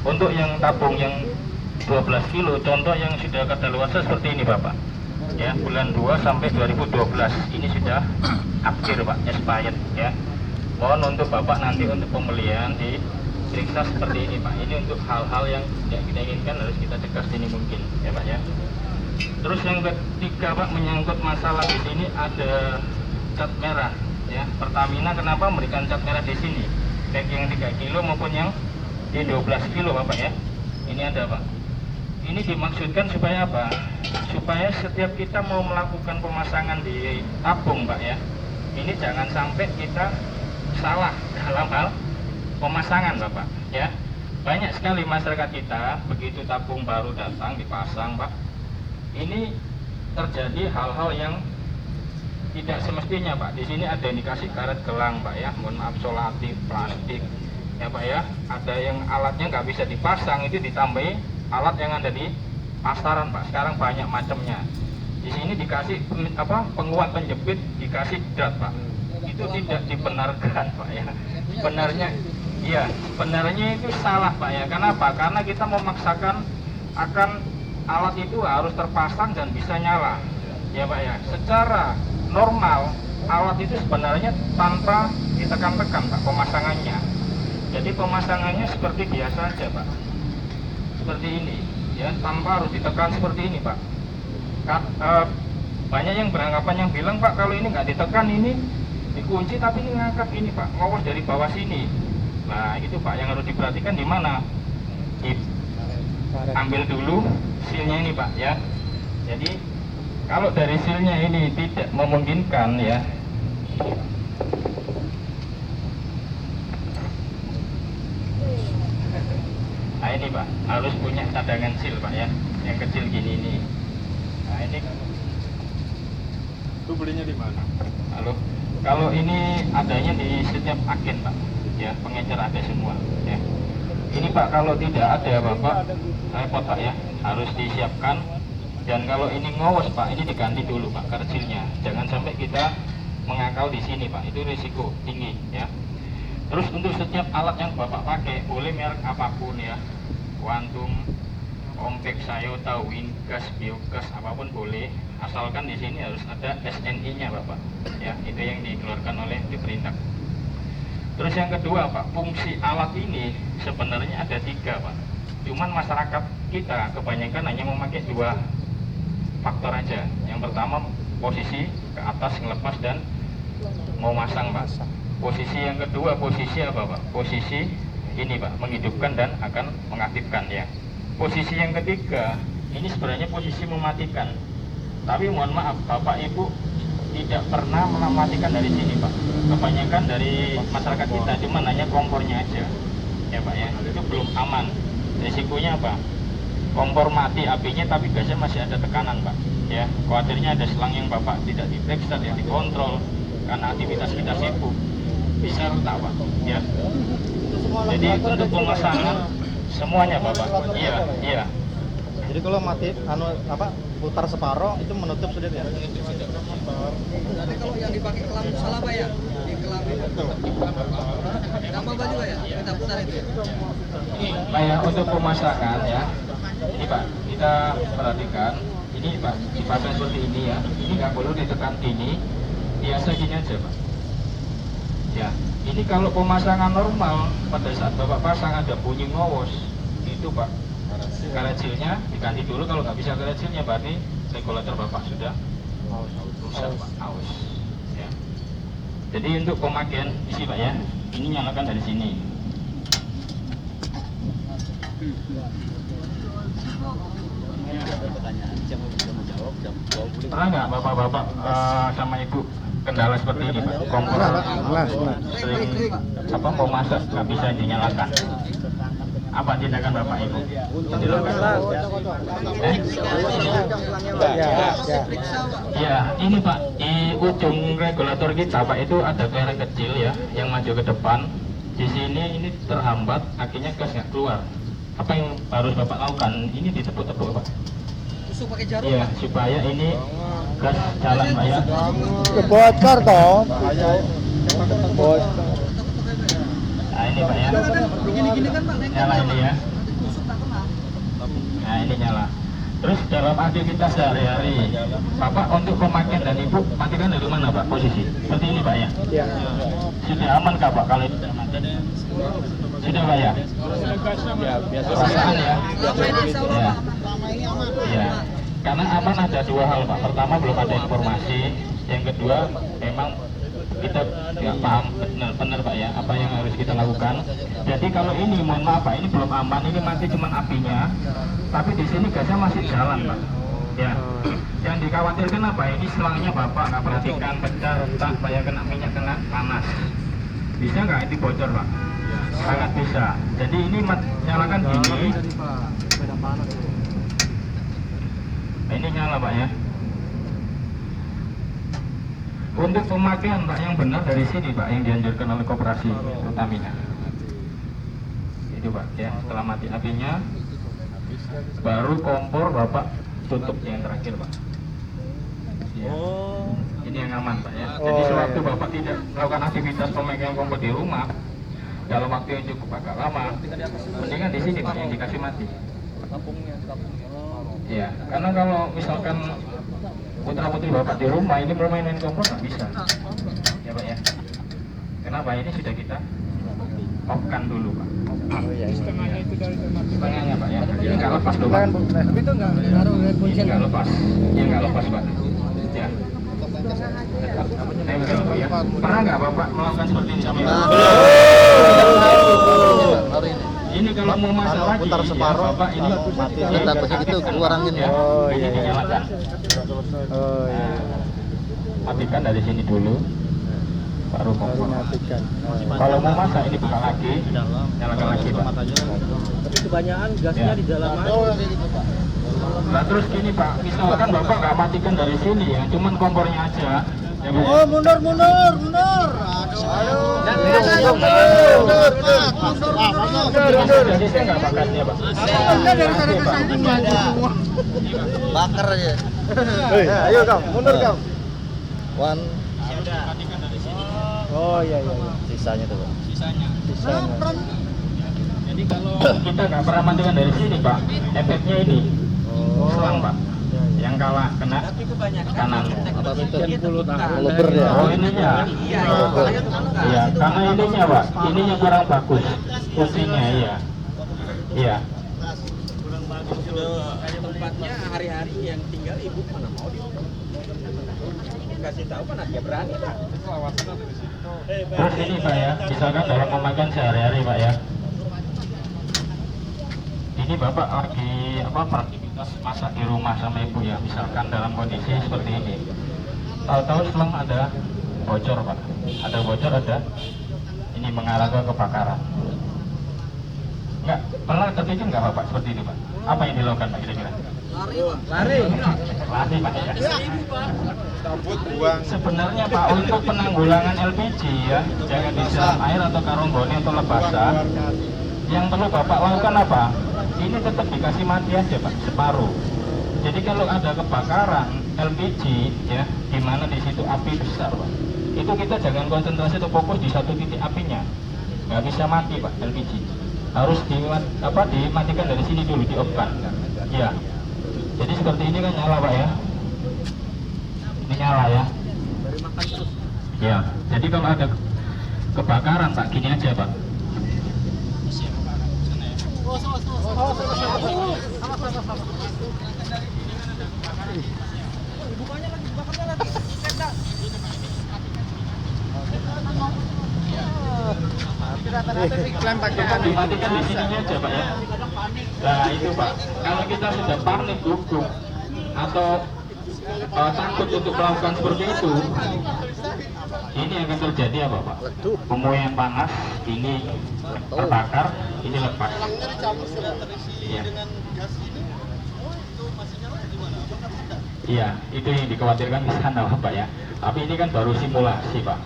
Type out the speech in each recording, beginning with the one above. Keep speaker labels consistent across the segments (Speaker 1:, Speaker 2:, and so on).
Speaker 1: Untuk yang tabung yang 12 kilo, contoh yang sudah kadaluarsa seperti ini Bapak. Ya, bulan 2 sampai 2012 ini sudah akhir Pak, expired ya. Mohon untuk Bapak nanti untuk pembelian diperiksa seperti ini Pak. Ini untuk hal-hal yang tidak kita inginkan harus kita cegah sini mungkin ya Pak ya. Terus yang ketiga Pak, menyangkut masalah di sini ada cat merah ya. Pertamina kenapa memberikan cat merah di sini? Baik yang 3 kilo maupun yang di 12 kilo Bapak ya. Ini ada Pak. Ini dimaksudkan supaya apa? Supaya setiap kita mau melakukan pemasangan di tabung Pak ya, ini jangan sampai kita salah dalam hal pemasangan Bapak ya. Banyak sekali masyarakat kita begitu tabung baru datang dipasang Pak, ini terjadi hal-hal yang tidak semestinya Pak. Di sini ada yang dikasih karet gelang Pak ya, mohon maaf, solatif, plastik ya Pak ya. Ada yang alatnya nggak bisa dipasang, itu ditambahi alat yang ada di pasaran Pak. Sekarang banyak macamnya. Di sini dikasih penguat penjepit, dikasih drat Pak. Itu tidak dibenarkan Pak ya. Sebenarnya itu salah Pak ya. Kenapa? Karena kita memaksakan akan alat itu harus terpasang dan bisa nyala ya Pak ya. Secara normal alat itu sebenarnya tanpa ditekan-tekan Pak pemasangannya. Jadi pemasangannya seperti biasa aja Pak, seperti ini ya, tanpa harus ditekan seperti ini Pak. Banyak yang beranggapan yang bilang Pak, kalau ini nggak ditekan ini dikunci, tapi ini ngangkat ini Pak, ngawas dari bawah sini. Nah itu Pak yang harus diperhatikan di mana. Ambil dulu silnya ini Pak ya. Jadi kalau dari silnya ini tidak memungkinkan ya, nah ini Pak harus punya cadangan sil Pak ya, yang kecil gini ini. Nah ini
Speaker 2: Itu belinya di mana?
Speaker 1: halo, kalau ini adanya di setiap agen Pak ya, pengecer ada semua ya. Ini Pak kalau tidak ada Bapak repot Pak ya, harus disiapkan. Dan kalau ini ngowos Pak, ini diganti dulu Pak kersilnya. Jangan sampai kita mengakal di sini Pak, itu risiko tinggi ya. Terus untuk setiap alat yang Bapak pakai, boleh merek apapun ya, Quantum, Ompek, Sayota, Wingas, Biogas, apapun boleh, asalkan di sini harus ada SNI-nya Bapak ya, itu yang dikeluarkan oleh diperintah. Terus yang kedua Pak, fungsi alat ini sebenarnya ada 3 Pak. Cuman masyarakat kita kebanyakan hanya memakai 2 faktor aja. Yang pertama posisi ke atas ngelepas dan mau masang Pak. Posisi yang kedua posisi apa Pak? Posisi ini Pak, menghidupkan dan akan mengaktifkan ya. Posisi yang ketiga ini sebenarnya posisi mematikan. Tapi mohon maaf Bapak Ibu tidak pernah mematikan dari sini Pak. Kebanyakan dari masyarakat kita cuma hanya kompornya aja ya Pak ya. Itu belum aman. Risikonya apa? Kompor mati apinya tapi gasnya masih ada tekanan Pak ya. Khawatirnya ada selang yang Bapak tidak diperiksa, tidak dikontrol karena aktivitas kita sibuk, bisa retak Pak ya. Jadi untuk pemasangan semuanya Bapak. Iya.
Speaker 2: Jadi kalau mati putar separoh itu menutup sudah ya.
Speaker 3: Berarti kalau yang dipakai kelam salah Pak ya? Di kelam itu. Tambah baju Pak ya? Kita putar itu.
Speaker 1: Ini Pak ya, untuk pemasangan ya. Ini Pak, kita perhatikan. Ini Pak, dipasang seperti ini ya. Ini nggak perlu ditekan gini. Biasa gini aja Pak. Ya, ini kalau pemasangan normal pada saat Bapak pasang ada bunyi ngowos, itu Pak. Karetsilnya diganti dulu, kalau nggak bisa karetsilnya berarti regulator Bapak sudah rusak Pak, aus. Ya. Jadi untuk pemakaian isi Pak ya, ini nyalakan dari sini. Pernah nggak bapak-bapak sama ibu kendala seperti ini Pak? Kompor sering mau masak nggak bisa dinyalakan. Apa tindakan bapak ibu? Ya, ini Pak, di ujung regulator kita Pak itu ada keran kecil ya, yang maju ke depan. Di sini ini terhambat, akhirnya gas nggak keluar. Apa yang harus bapak lakukan? Ini ditepuk-tepuk Pak.
Speaker 3: Tusuk pakai jarum.
Speaker 1: Iya, supaya ini gas jalan Pak ya.
Speaker 2: Bocor toh.
Speaker 1: Nah ini Pak ya.
Speaker 3: Gini kan Pak.
Speaker 1: Nyala ini ya. Nah ini nyala. Terus dalam aktivitas sehari-hari, Bapak untuk pemakaian dan Ibu matikan dari mana Pak posisi? Seperti ini Pak ya?
Speaker 2: Iya.
Speaker 1: Sudah aman kah Pak kalau sudah mati? Sudah Pak ya?
Speaker 2: Ya, biasa.
Speaker 1: Perasaan ya? Ya.
Speaker 3: Selama ini aman.
Speaker 1: Ya. Karena aman ada dua hal Pak. Pertama belum ada informasi, yang kedua memang kita nggak paham benar Pak ya apa yang harus kita lakukan. Jadi kalau ini mohon maaf Pak, ini belum aman, ini mati cuma apinya, tapi di sini gasnya masih jalan Pak. Ya, yang dikhawatirkan apa? Ini selangnya Bapak nggak perhatikan, pecah, retak, Pak ya, kena minyak, kena panas. Bisa nggak ini bocor Pak? Sangat bisa. Jadi ini nyalakan gini. Nah, ini nyala Pak ya. Untuk pemakaian Pak yang benar dari sini Pak yang dianjurkan oleh koperasi Pertamina. Itu Pak ya, setelah mati apinya baru kompor Bapak tutup yang terakhir Pak. Ya. Ini yang aman Pak ya. Jadi sewaktu Bapak tidak melakukan aktivitas pemakaian kompor di rumah dalam waktu yang cukup agak lama, mendingan di sini Pak yang dikasih mati. Ya, karena kalau misalkan putra putri Bapak di rumah ini mau main kompor nggak bisa. Ya Pak ya. Kenapa? Ini sudah kita off-kan dulu Pak. Setengahnya itu dari setengahnya Pak ya. Ini nggak lepas loh Pak.
Speaker 3: Tapi itu nggak ngaruh dengan
Speaker 1: Ini nggak lepas. Ya nggak lepas Pak. Ya. Nempel Pak ya. Pernah nggak Bapak melakukan seperti ini sama Ibu? Ini kalau mau masak lagi,
Speaker 2: putar separuh,
Speaker 1: ya, Bapak ini
Speaker 2: mati.
Speaker 4: Takutnya gitu keluar angin.
Speaker 1: ya.
Speaker 2: Oh,
Speaker 1: Ini
Speaker 2: iya.
Speaker 1: dinyalakan.
Speaker 2: Oh iya.
Speaker 1: Matikan dari sini dulu, baru
Speaker 2: Baru
Speaker 1: kompor.
Speaker 2: matikan.
Speaker 1: Kalau mau masak ini buka lagi, nyalakan lagi Pak.
Speaker 4: Tapi kebanyakan gasnya
Speaker 1: Ya.
Speaker 4: di dalam aja.
Speaker 1: Nah terus gini Pak, misalkan Bapak nggak matikan dari sini ya, cuman kompornya aja. Ya, Pak.
Speaker 3: Oh, mundur. Aduh.
Speaker 1: Jadi saya nggak bakatnya Pak.
Speaker 4: Bakar aja.
Speaker 2: Ayo kamu, mundur kamu.
Speaker 4: One
Speaker 2: Oh iya iya.
Speaker 4: sisanya tuh, Pak.
Speaker 1: Sisanya.
Speaker 2: Sisanya.
Speaker 1: Jadi kalau kita nggak pernah matikan dari sini Pak, efeknya ini selang Pak. Yang kalah kena kanan.
Speaker 4: Apa itu?
Speaker 2: Leber
Speaker 4: Leber ya.
Speaker 1: Oh ininya. Iya, karena ininya Pak, ininya kurang bagus. Fungsinya iya. Iya.
Speaker 3: Tempatnya hari-hari yang tinggal ibu mana mau dikasih tahu kan dia berani Pak.
Speaker 1: Terus ini Pak ya, misalkan dalam memakan sehari-hari Pak ya. Ini Bapak lagi beraktivitas masak di rumah sama Ibu ya, misalkan dalam kondisi seperti ini. Tahu-tahu selang ada bocor Pak. Ada bocor, ada ini mengarah ke kebakaran. Enggak, pernah terpikir nggak Bapak seperti ini Pak? Apa yang dilakukan Pak kira-kira?
Speaker 3: Lari.
Speaker 1: Lari Pak ya. Sebenarnya Pak untuk penanggulangan LPG ya, jangan disiram air atau karung goni atau lepasan. Yang perlu Bapak lakukan apa? Ini tetap dikasih mati aja Pak, separuh. Jadi kalau ada kebakaran LPG ya, di mana di situ api besar Pak, itu kita jangan konsentrasi atau fokus di satu titik apinya, nggak bisa mati Pak LPG. Harus dimatikan dari sini dulu, di-off-kan. Ya. Jadi seperti ini kan nyala Pak ya. Ini nyala ya. Ya. Jadi kalau ada kebakaran Pak, gini aja Pak. Dimatikan di sini aja Pak ya. Nah itu Pak, kalau kita sudah panik, gugup atau takut untuk melakukan seperti itu, ini akan terjadi apa Pak? Pemuaian panas, ini terbakar, ini lepas. Iya. Iya, itu yang dikhawatirkan di sana Pak ya. Tapi ini kan baru simulasi Pak.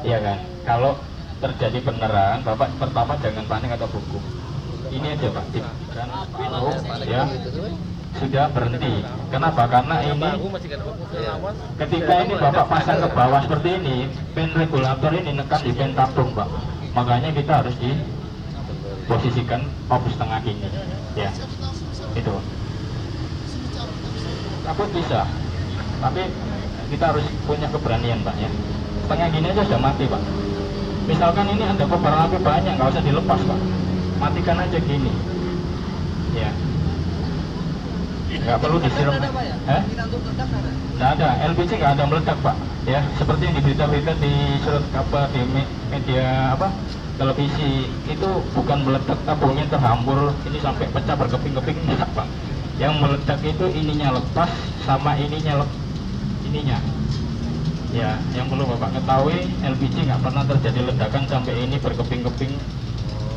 Speaker 1: Iya kan. Kalau terjadi beneran, Bapak pertama jangan panik atau gugup. Ini aja Pak, dan ya sudah berhenti. Kenapa? Karena ini ketika ini Bapak pasang ke bawah seperti ini, pin regulator ini nekan di pin tabung Pak. Makanya kita harus posisikan off setengah gini, ya. Itu. Takut bisa, tapi kita harus punya keberanian Pak ya. Setengah gini aja sudah mati Pak. Misalkan ini ada kobaran api banyak, nggak usah dilepas Pak, matikan aja gini, ya. Nggak perlu disiram. Nggak ada, LPG nggak ada meledak Pak, ya. Seperti yang di berita-berita di surat kabar di media apa televisi itu bukan meledak tabungnya terhambur ini sampai pecah berkeping-keping enggak Pak. Yang meledak itu ininya lepas sama ininya ininya. Ya, yang perlu Bapak ketahui LPG nggak pernah terjadi ledakan sampai ini berkeping-keping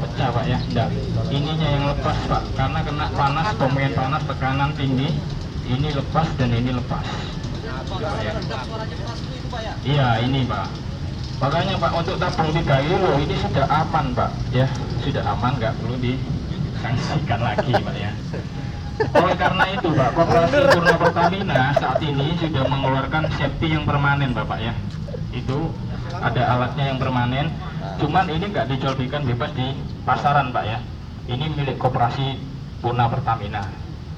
Speaker 1: pecah Pak ya. Enggak. Ininya yang lepas Pak, karena kena panas, pemuian panas, tekanan tinggi, ini lepas dan ini lepas. Ya. Iya ini Pak. Makanya Pak untuk tabung 3 kilo ini sudah aman Pak ya, sudah aman, nggak perlu disangsikan lagi Pak ya. Oleh karena itu Pak, Koperasi Purna Pertamina saat ini sudah mengeluarkan safety yang permanen Bapak ya. Itu ada alatnya yang permanen, cuman ini nggak dijualbelikan bebas di pasaran Pak ya. Ini milik Koperasi Purna Pertamina.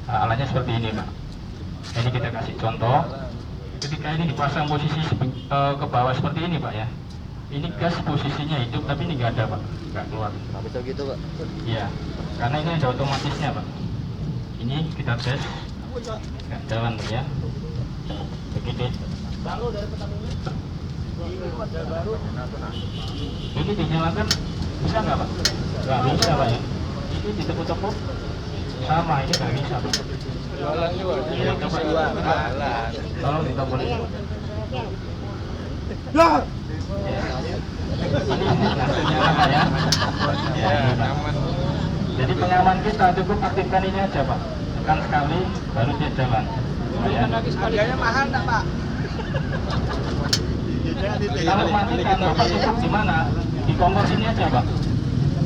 Speaker 1: Nah, alatnya seperti ini Pak. Ini kita kasih contoh. Ketika ini dipasang posisi ke bawah seperti ini Pak ya. Ini gas posisinya hidup tapi ini nggak ada Pak, nggak keluar.
Speaker 4: Nggak bisa gitu Pak.
Speaker 1: Iya, karena ini ada otomatisnya Pak. Ini kita tes, nggak jalan Pak ya. Begitu. Ini dinyalakan bisa nggak Pak? Nggak bisa Pak ya. Ini ditekuk-tekuk sama, ini nggak bisa Pak. Iya, coba tolong ditombol ini. Ini nyala Pak ya. Ya, aman. Jadi pengaman kita cukup aktifkan ini aja Pak. Tekan sekali baru dia jalan. Ya.
Speaker 3: Harganya mahal enggak Pak?
Speaker 1: Kalau matikan Bapak cukup di mana? Di kompor sini aja Pak.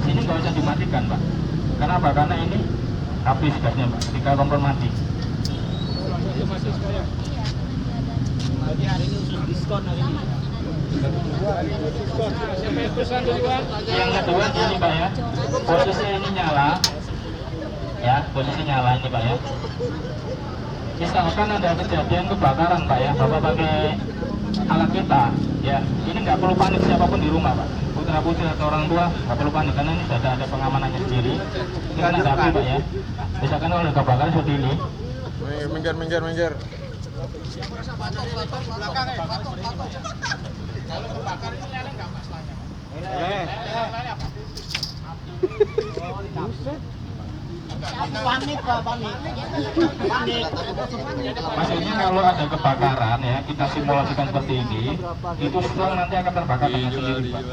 Speaker 1: Sini nggak usah dimatikan Pak. Kenapa? Karena ini habis gasnya Pak. Ketika kompor mati.
Speaker 3: Jadi hari ini khusus diskon hari ini.
Speaker 1: Yang kedua ini Pak ya, posisi ini nyala ya, posisi nyala ini Pak ya. Misalkan ada kejadian kebakaran Pak ya, Bapak pakai alat kita ya, ini nggak perlu panik siapapun di rumah Pak, putra putri atau orang tua nggak perlu panik karena ini sudah ada pengamanannya sendiri. Ini kan ada api Pak ya, misalkan kalau ada kebakaran seperti ini.
Speaker 5: Minggir.
Speaker 3: Kalau kebakar ini nyala nggak masalahnya?
Speaker 2: Panik Pak, panik.
Speaker 1: Maksudnya kalau ada kebakaran ya, kita simulasikan seperti ini, itu semua nanti akan terbakar dengan sendiri Pak.